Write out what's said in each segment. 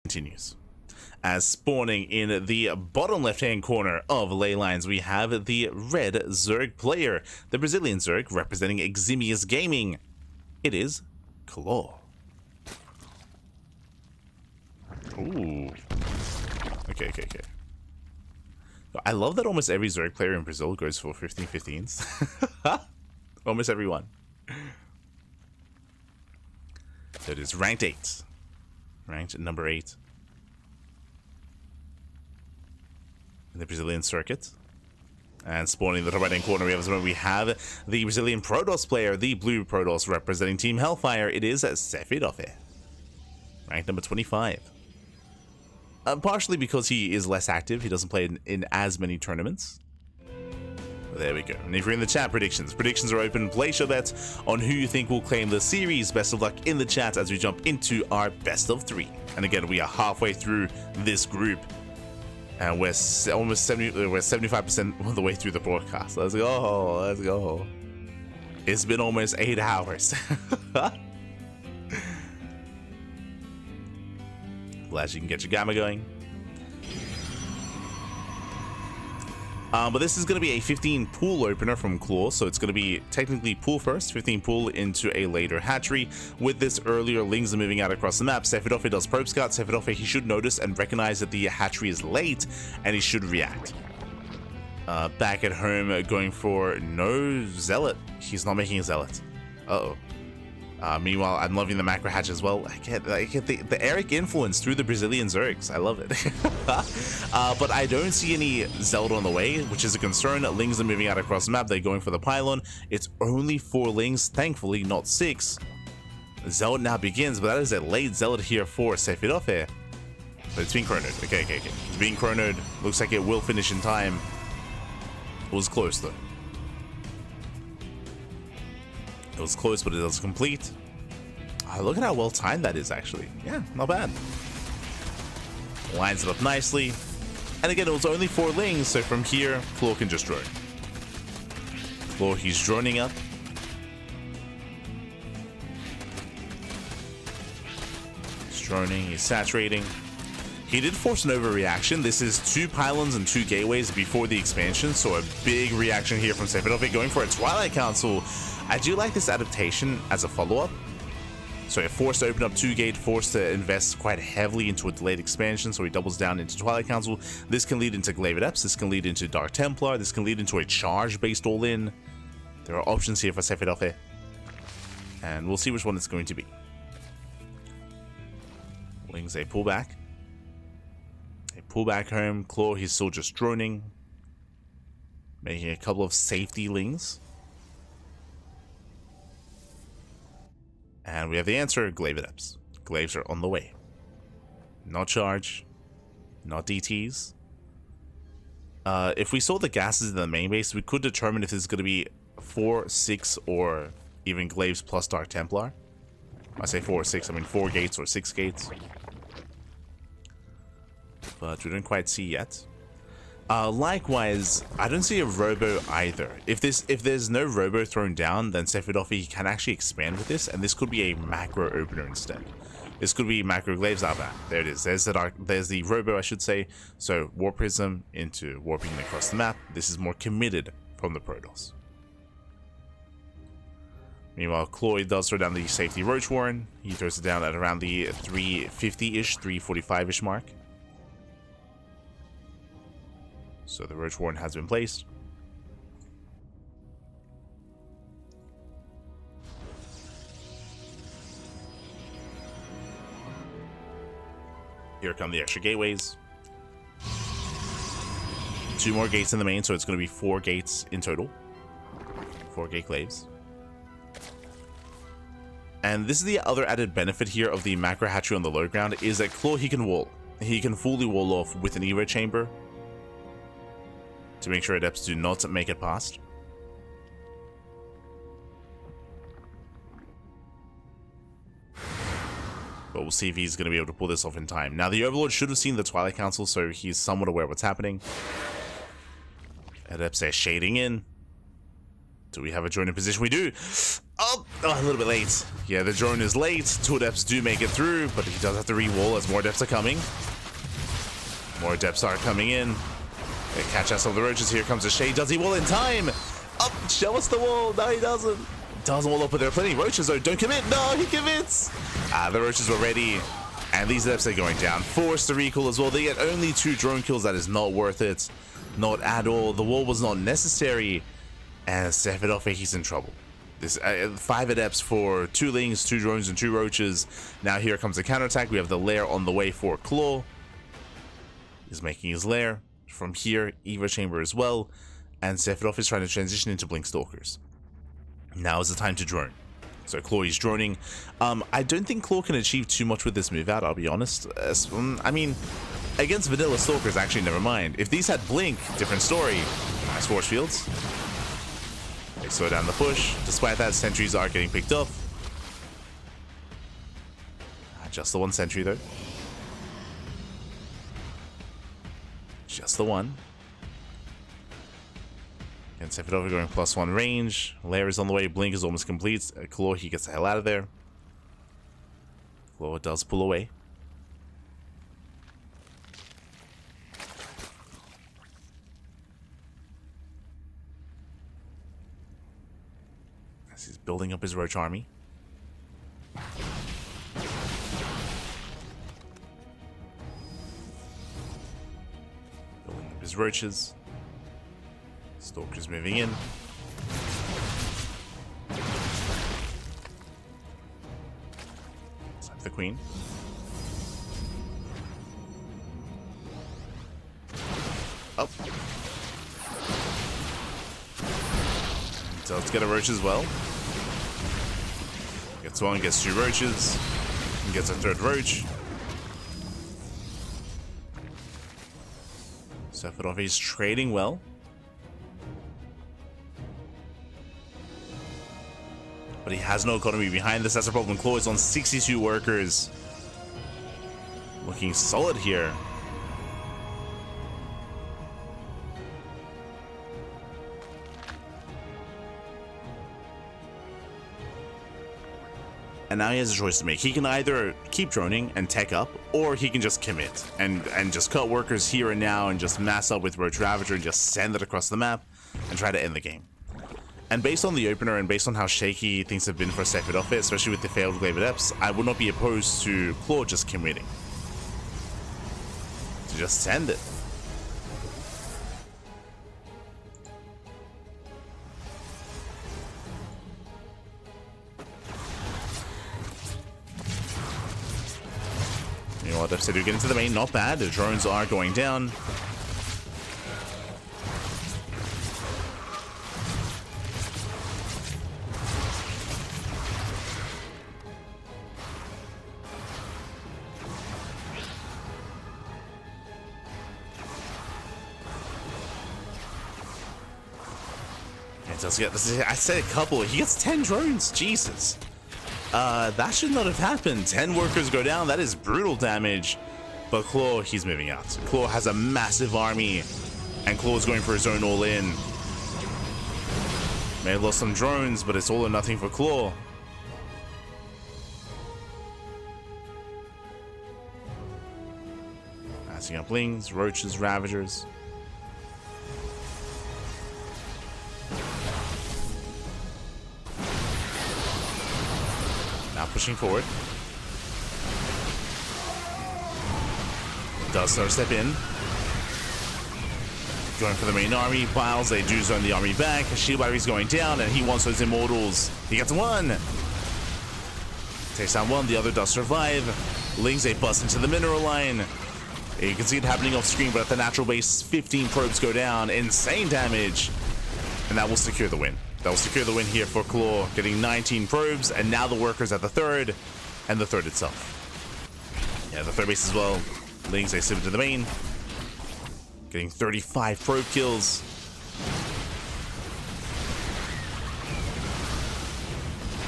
Continues. As spawning in the bottom left-hand corner of ley lines, we have the red Zerg player, the Brazilian Zerg representing Eximius Gaming. It is Claw. Ooh. Okay. I love that almost every Zerg player in Brazil goes for 15-15s. Almost everyone. So it is ranked 8. Ranked number 8. In the Brazilian circuit. And spawning in the top right-hand corner, we have the Brazilian Protoss player, the blue Protoss representing Team Hellfire. It is Sefirofe. Ranked number 25. Partially because he is less active. He doesn't play in as many tournaments. There we go. And if you're in the chat, predictions are open. Place your bets on who you think will claim the series. Best of luck in the chat as we jump into our best of 3. And again, we are halfway through this group. And we're almost 75% of the way through the broadcast. Let's go. It's been almost 8 hours. Glad you can get your gamma going. But this is going to be a 15 pool opener from Claw, so it's going to be technically pool first, 15 pool into a later hatchery. With this earlier, Lings are moving out across the map. Sefirofe does probe scout. Sefirofe, he should notice and recognize that the hatchery is late, and he should react. Back at home, going for no Zealot. He's not making a Zealot. Uh-oh. Meanwhile, I'm loving the macro hatch as well. I get the Eric influence through the Brazilian Zergs. I love it. But I don't see any Zelda on the way, which is a concern. Lings are moving out across the map. They're going for the pylon. It's only 4 Lings, thankfully, not 6. Zealot now begins, but that is a late Zealot here for Sefirofe. But it's being chronoed. Okay. It's being chronoed. Looks like it will finish in time. It was close, though. It was close, but it does complete. Look at how well timed that is, actually. Yeah, not bad. Lines it up nicely. And again, it was only 4 Lings, so from here, Claw can just drone. Claw, he's droning up. He's droning, he's saturating. He did force an overreaction. This is 2 pylons and 2 gateways before the expansion, so a big reaction here from Sefirofe, going for a Twilight Council. I do like this adaptation as a follow-up. So it forced to open up 2 gate, forced to invest quite heavily into a delayed expansion, so he doubles down into Twilight Council. This can lead into Glaive Adepts, this can lead into Dark Templar, this can lead into a charge-based all-in. There are options here for Sefirofe, and we'll see which one it's going to be. Lings, they pull back. They pull back home. Claw, he's still just droning. Making a couple of safety Lings. And we have the answer, Glaive Adepts. Glaives are on the way. Not charge. Not DTs. If we saw the gases in the main base, we could determine if this is going to be 4, 6, or even Glaives plus Dark Templar. I say 4 or 6, I mean 4 gates or 6 gates. But we don't quite see yet. Likewise, I don't see a robo either. If there's no robo thrown down, then Sefirofe can actually expand with this, and this could be a macro opener instead. This could be macro glaives out there. There it is. There's the robo, I should say. So Warp Prism into warping across the map. This is more committed from the Protoss. Meanwhile, Claw does throw down the safety Roach Warren. He throws it down at around the 350-ish, 345-ish mark. So the Roach Warren has been placed. Here come the extra gateways. 2 more gates in the main, so it's going to be 4 gates in total. 4 gate glaives. And this is the other added benefit here of the macro hatchery on the low ground, is that Claw, he can wall. He can fully wall off with an Evo chamber to make sure Adepts do not make it past. But we'll see if he's going to be able to pull this off in time. Now, the Overlord should have seen the Twilight Council, so he's somewhat aware of what's happening. Adepts are shading in. Do we have a joining position? We do. Oh, Oh, a little bit late. Yeah, the drone is late. 2 adepts do make it through, but he does have to re-wall as more adepts are coming. More adepts are coming in. They catch us on the roaches. Here comes the shade. Does he wall in time? Up, show us the wall. No, he doesn't. Doesn't wall up, but there are plenty of roaches though. Don't commit. No, he commits. The roaches were ready. And these adepts are going down. Forced to recall as well. They get only 2 drone kills. That is not worth it. Not at all. The wall was not necessary. And Sefirofe, he's in trouble. This 5 adepts for 2 lings, 2 drones, and 2 roaches. Now here comes the counterattack. We have the lair on the way for Claw. He's making his lair. From here, Eva Chamber as well. And Sefirofe is trying to transition into Blink Stalkers. Now is the time to drone. So Claw is droning. I don't think Claw can achieve too much with this move out, I'll be honest. I mean, against vanilla Stalkers, actually, never mind. If these had Blink, different story. Nice force fields. They slow down the push. Despite that, sentries are getting picked up. Just the 1 sentry, though. Just the 1. And Sefirofe going +1 range. Lair is on the way. Blink is almost complete. Claw, he gets the hell out of there. Claw does pull away. As he's building up his roach army. Building up his roaches. Stalkers moving in. Snipe the queen. Up. So let's get a roach as well. Gets 1, gets 2 roaches. And gets a 3rd roach. Sefirofe is trading well. But he has no economy behind this. That's a problem. Claw is on 62 workers. Looking solid here. And now he has a choice to make. He can either keep droning and tech up, or he can just commit and just cut workers here and now and just mass up with Roach Ravager and just send it across the map and try to end the game. And based on the opener and based on how shaky things have been for Sefirofe, especially with the failed Glaive Adepts, I would not be opposed to Claw just committing. To just send it. You know what, Adepts do get into the main, not bad. The drones are going down. I said a couple. He gets 10 drones. Jesus. That should not have happened. 10 workers go down. That is brutal damage. But Claw, he's moving out. Claw has a massive army. And Claw is going for his own all-in. May have lost some drones, but it's all or nothing for Claw. Passing up lings, roaches, ravagers. Pushing forward. Does step in. Going for the main army. Biles, they do zone the army back. Shield battery's going down, and he wants those immortals. He gets 1. Takes down 1. The other does survive. Lings, they bust into the mineral line. You can see it happening off screen, but at the natural base, 15 probes go down. Insane damage. And that will secure the win. That will secure the win here for Claw, getting 19 probes, and now the workers at the 3rd, and the 3rd itself. Yeah, the 3rd base as well. Lings, they slip into the main. Getting 35 probe kills.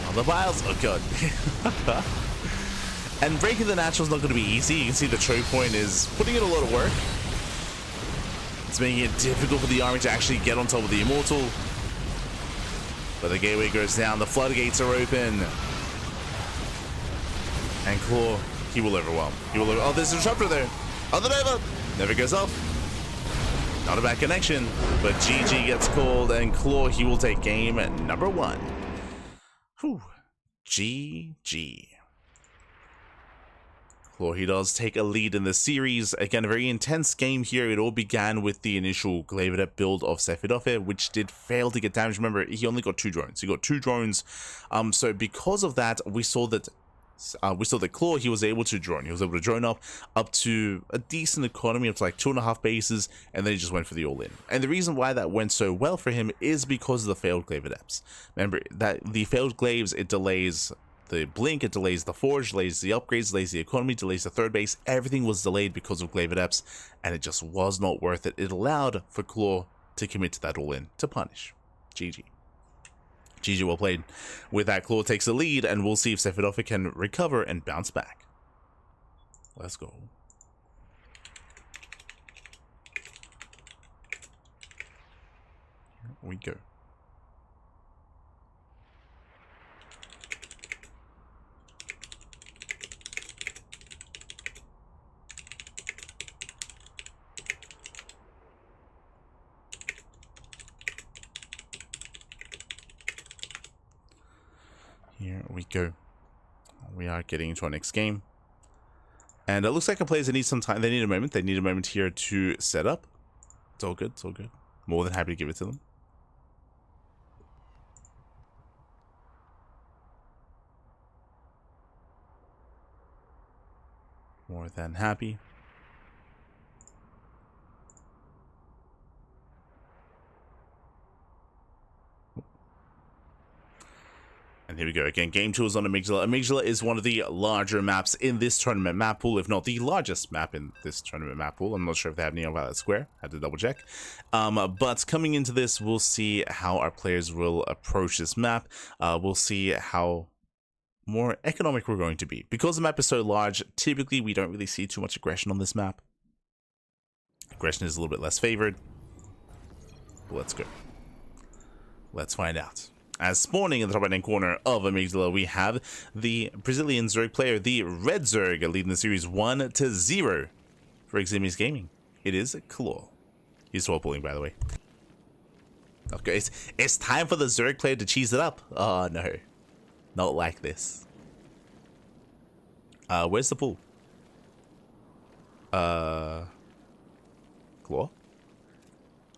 On the Biles, oh god. And breaking the natural is not going to be easy. You can see the choke point is putting in a lot of work. It's making it difficult for the army to actually get on top of the immortal. But the gateway goes down, the floodgates are open. And Claw, he will overwhelm. Oh, there's a disruptor there. Oh, the Nova never goes off. Not a bad connection, but GG gets called, and Claw, he will take game number 1. Whew. GG. Claw, he does take a lead in the series. Again, a very intense game here. It all began with the initial Glavedep build of Sefirofe, which did fail to get damaged. Remember, he only got 2 drones. He got 2 drones. So because of that, we saw that Claw, he was able to drone. He was able to drone up to a decent economy, up to like 2.5 bases, and then he just went for the all-in. And the reason why that went so well for him is because of the failed Glavedeps. Remember that the failed Glaves, it delays the blink, it delays the forge, delays the upgrades, delays the economy, delays the 3rd base. Everything was delayed because of Glavedeps, and it just was not worth it. It allowed for Claw to commit to that all-in to punish. GG. GG, well played. With that, Claw takes the lead, and we'll see if Sefirofe can recover and bounce back. Let's go. Here we go. Here we go. We are getting into our next game. And it looks like our players need some time. They need a moment. They need a moment here to set up. It's all good. It's all good. More than happy to give it to them. More than happy. And here we go again. Game 2 is on Amygdala. Amygdala is one of the larger maps in this tournament map pool, if not the largest map in this tournament map pool. I'm not sure if they have Neo Violet Square. Had to double check. But coming into this, we'll see how our players will approach this map. We'll see how more economic we're going to be. Because the map is so large, typically we don't really see too much aggression on this map. Aggression is a little bit less favored. But let's go. Let's find out. As spawning in the top right-hand corner of Amygdala, we have the Brazilian Zerg player, the Red Zerg, leading the series 1-0 for Eximius Gaming. It is Claw. He's swap pulling, by the way. Okay, it's time for the Zerg player to cheese it up. Oh, no. Not like this. Where's the pool? Claw?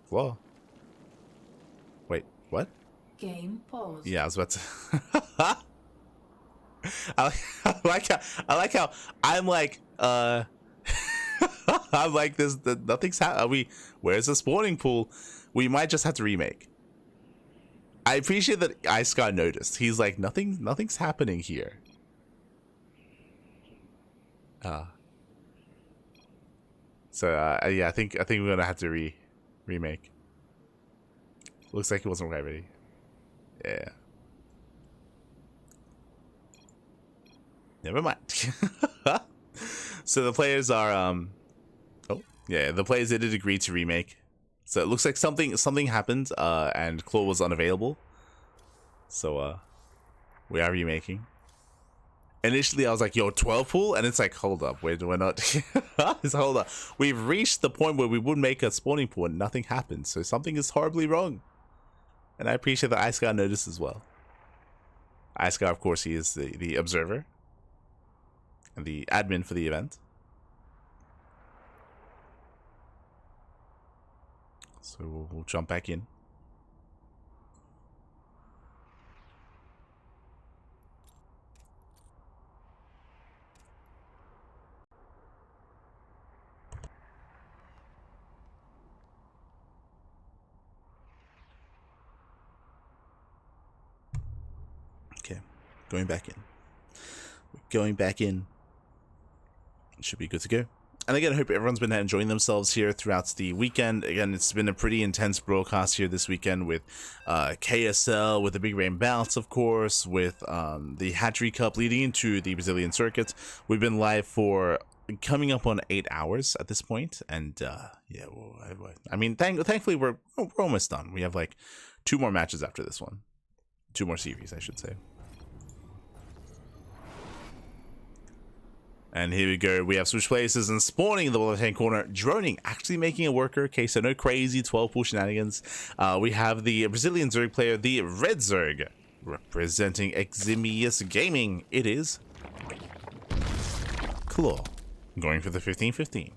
Claw? Wait, what? Game pause. Yeah, I was about to. I like how I'm like I'm like this. Nothing's happening. Where's the spawning pool? We might just have to remake. I appreciate that Ice God noticed. He's like, nothing's happening here. So yeah, I think we're gonna have to remake. Looks like he wasn't quite ready. Yeah. Never mind. So the players are oh yeah, the players did agree to remake. So it looks like something happened and Claw was unavailable. So we are remaking. Initially I was like, yo, 12 pool, and it's like, hold up, we're not hold up. We've reached the point where we would make a spawning pool and nothing happened. So something is horribly wrong. And I appreciate that Ice God noticed as well. Ice God, of course, he is the observer and the admin for the event. So we'll jump back in. Okay, going back in. We're going back in. It should be good to go. And again, I hope everyone's been enjoying themselves here throughout the weekend. Again, it's been a pretty intense broadcast here this weekend with KSL, with the Big Rain Bouts, of course, with the Hatchery Cup leading into the Brazilian circuit. We've been live for coming up on 8 hours at this point, and yeah, I mean, thankfully we're almost done. We have like 2 more matches after this one. 2 more series, I should say. And here we go. We have switch places and spawning in the left-hand corner. Droning, actually making a worker. Okay, so no crazy 12-pool shenanigans. We have the Brazilian Zerg player, the Red Zerg, representing Eximius Gaming. It is Claw, going for the 15-15.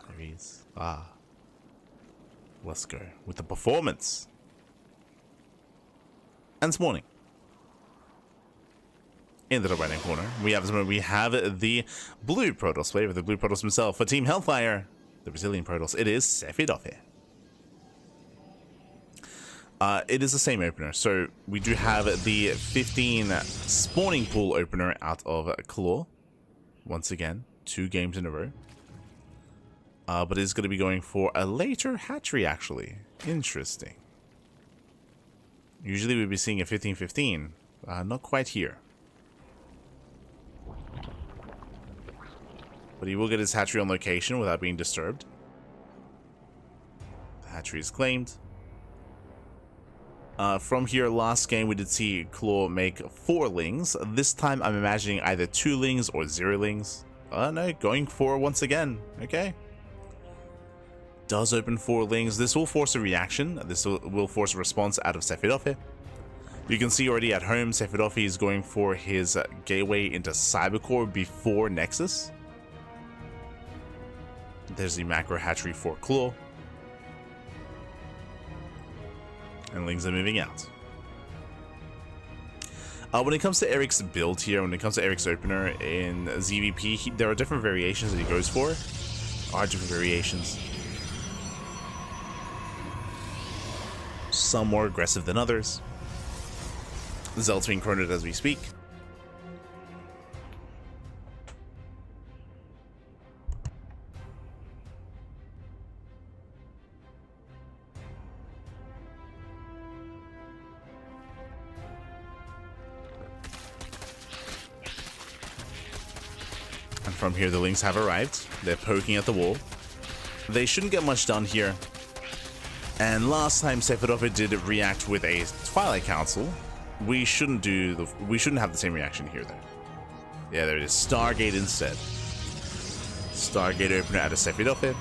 There he is. Let's go with the performance. And spawning. In the top right hand corner, we have the blue Protoss player, the blue Protoss himself. For Team Hellfire, the Brazilian Protoss, it is Sefirofe. It is the same opener, so we do have the 15 spawning pool opener out of Claw. Once again, 2 games in a row. But it's going to be going for a later hatchery, actually. Interesting. Usually we'd be seeing a 15-15. Not quite here. But he will get his hatchery on location without being disturbed. The hatchery is claimed. From here, last game we did see Claw make 4 lings. This time I'm imagining either 2 lings or 0 lings. No, going for once again. Okay. Does open 4 lings. This will force a reaction. This will force a response out of Sefirofe. You can see already at home, Sefirofe is going for his gateway into Cybercore before Nexus. There's the macro hatchery for Claw. And lings are moving out. When it comes to Eric's build here, when it comes to Eric's opener in ZvP, there are different variations that he goes for. Different variations. Some more aggressive than others. Zelt's being cornered as we speak. And from here, the Lings have arrived. They're poking at the wall. They shouldn't get much done here. And last time Sefirofe did react with a Twilight Council, we shouldn't have the same reaction here though. Yeah, there it is. Stargate instead. Stargate opener out of Sefirofe.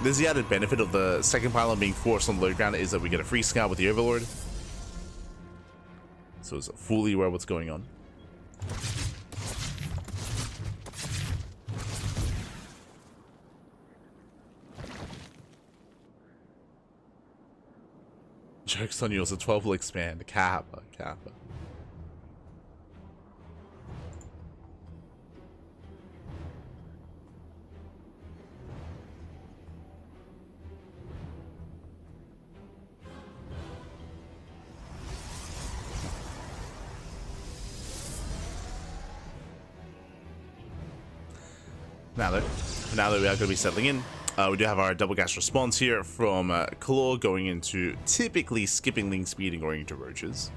There's the added benefit of the second pylon being forced on the low ground is that we get a free scout with the Overlord. So it's fully aware of what's going on. Joke's on you, also 12 will expand. Kappa. Now that we are going to be settling in, we do have our double gas response here from Claw going into typically skipping link speed and going into roaches.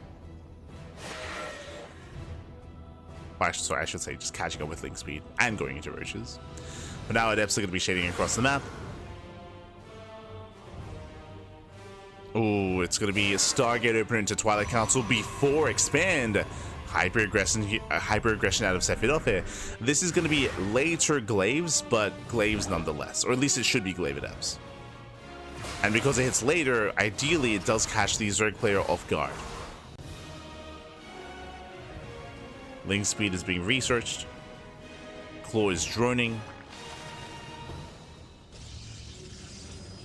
Sorry, I should say just catching up with link speed and going into roaches. But now Adepts are going to be shading across the map. Oh, it's going to be a Stargate opener into Twilight Council before expand. Hyper aggression out of Sefirofe. This is going to be later glaives, but glaives nonetheless, or at least it should be glaive adepts. And because it hits later, ideally it does catch the Zerg player off guard. Link speed is being researched. Claw is droning.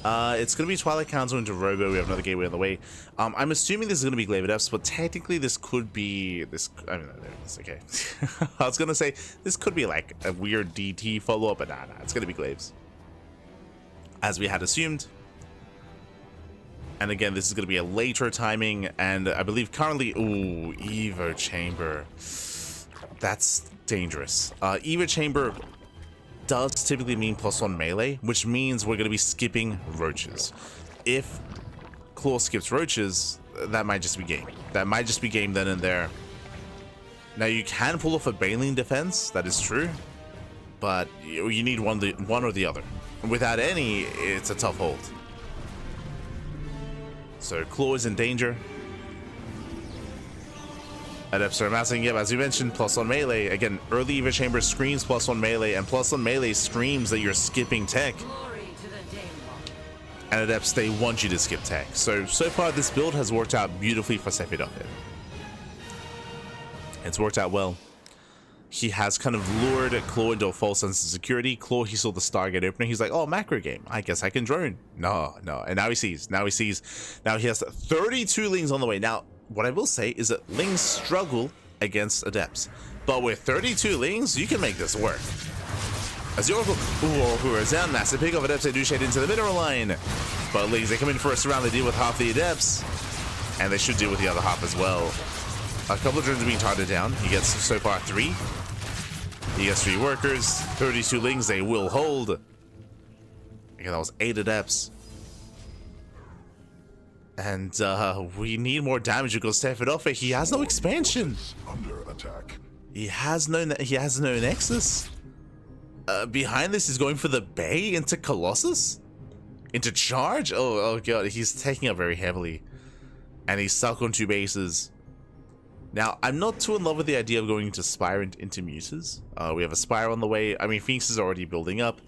It's going to be Twilight Council into Robo. We have another gateway on the way. I'm assuming this is going to be Glaive Adepts, but technically this could be this. I mean, there it is. Okay. I was going to say this could be like a weird DT follow-up, but nah, it's going to be Glaives, as we had assumed. And again, this is going to be a later timing, and I believe currently, ooh, Evo Chamber. That's dangerous. Evo Chamber does typically mean +1 melee, which means we're going to be skipping roaches. If Claw skips roaches, that might just be game. That might just be game then and there. Now you can pull off a Baneling defense, that is true, but you need one or the other. without any, it's a tough hold. So Claw is in danger. Adepts are amassing. Yep, as we mentioned, +1 melee. Again, early Eva Chamber screams +1 melee, and +1 melee screams that you're skipping tech. And Adepts, they want you to skip tech. So far this build has worked out beautifully for Sefirofe. It's worked out well. He has kind of lured Claw into a false sense of security. Claw, he saw the Stargate opening. He's like, oh, macro game. I guess I can drone. No. And now he sees. Now he has 32 Lings on the way. Now, what I will say is that Lings struggle against Adepts. But with 32 Lings, you can make this work. As the Oracle, who is down, massive pick off Adepts, they do shade into the mineral line. But Lings, they come in first round, they deal with half the Adepts. And they should deal with the other half as well. A couple of drones are being targeted down. He gets so far 3. He gets 3 workers, 32 Lings, they will hold. Again, that was 8 Adepts. And we need more damage because Sefirofe, he has no expansion. Under attack. He has no Nexus. Behind this, he's going for the Bay into Colossus? Into Charge? Oh god, he's taking up very heavily. And he's stuck on 2 bases. Now, I'm not too in love with the idea of going into Spire into Muses. We have a Spire on the way. I mean, Phoenix is already building up.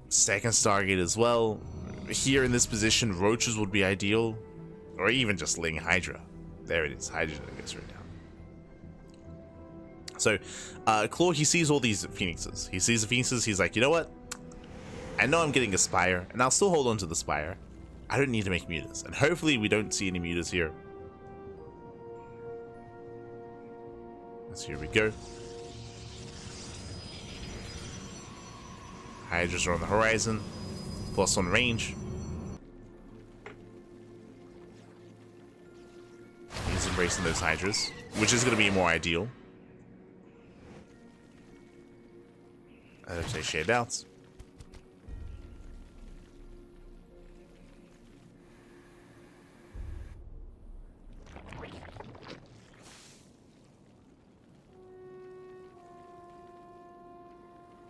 Second Stargate as well. Here in this position, Roaches would be ideal. Or even just Ling Hydra. There it is. Hydra, I guess, right now. So, Claw, he sees all these Phoenixes. He sees the Phoenixes. He's like, you know what? I know I'm getting a Spire, and I'll still hold on to the Spire. I don't need to make Mutas. And hopefully we don't see any Mutas here. So here we go. Hydras are on the horizon. +1 range. He's embracing those Hydras, which is going to be more ideal. I'd say shade outs.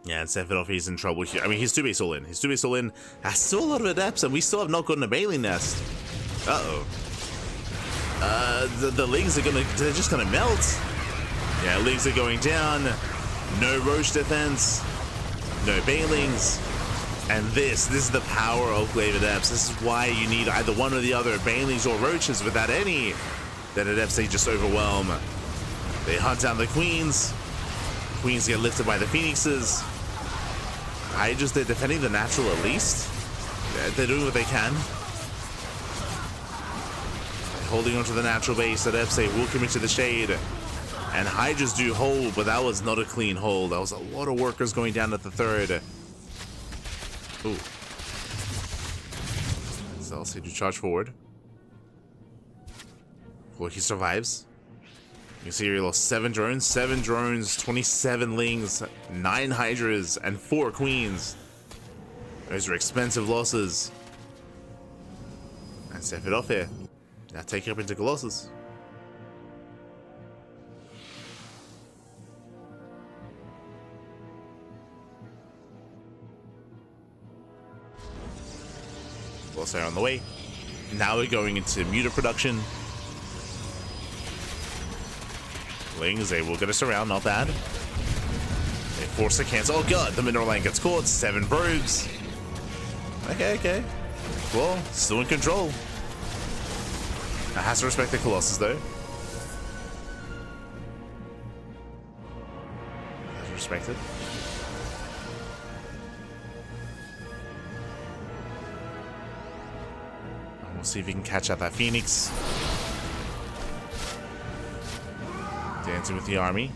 Yeah, and Sefirofe is in trouble here. I mean, he's 2 base all in. He's 2 base all in. Has still a lot of Adepts, and we still have not gotten a Bailey Nest. Uh-oh. The Lings are they're just gonna melt. Yeah, Lings are going down. No Roach defense. No Bailings. And this is the power of Glaive Adepts. This is why you need either one or the other, Bailings or Roaches. Without any, then Adepts, they just overwhelm. They hunt down the Queens. Queens get lifted by the Phoenixes. They're defending the natural at least. They're doing what they can. Holding onto the natural base. Adepts, they will commit to the shade. And Hydras do hold, but that was not a clean hold. That was a lot of workers going down at the 3rd. Ooh. Celsi to charge forward. Well, he survives. You can see here he lost 7 drones, 27 Lings, 9 Hydras, and 4 Queens. Those are expensive losses. And Sefirofe now taking up into Colossus. Colossus are on the way. Now we're going into Muta production. Lings, they will get us around, not bad. They force a cancel. Oh god, the mineral line gets caught. 7 probes. Okay. Well, still in control. It has to respect the Colossus though. That's respected. And we'll see if we can catch out that Phoenix. Dancing with the army.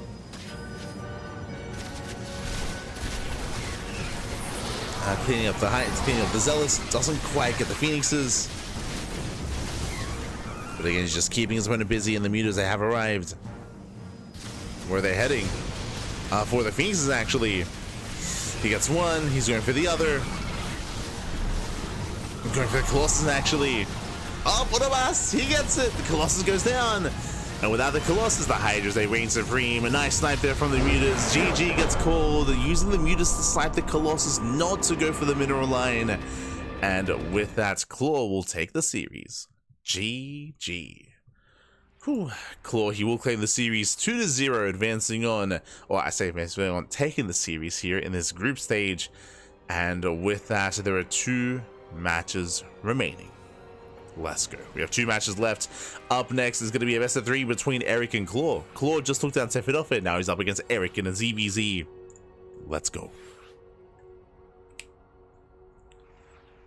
Cleaning up the Zealots. Doesn't quite get the Phoenixes. But again, he's just keeping his opponent busy, and the Mutas, they have arrived. Where are they heading? For the Phoenixes, actually. He gets 1. He's going for the other. Going for the Colossus, actually. Oh, what a mass! He gets it! The Colossus goes down. And without the Colossus, the Hydras, they reign supreme. A nice snipe there from the Mutas. GG gets called, using the Mutas to snipe the Colossus, not to go for the mineral line. And with that, Claw will take the series. GG. Whew. Claw, he will claim the series 2-0, advancing on, or I say advancing on, taking the series here in this group stage. And with that, there are 2 matches remaining. Let's go. We have 2 matches left. Up next is going to be a best of 3 between Eric and Claw. Claw just took down Sefirofe. Now he's up against Eric in a ZvZ. Let's go.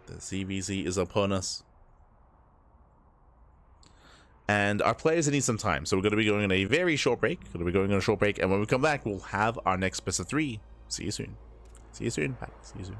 The ZvZ is upon us. And our players need some time. So we're going to be going on a very short break. And when we come back, we'll have our next best of 3. See you soon. See you soon. Bye. See you soon.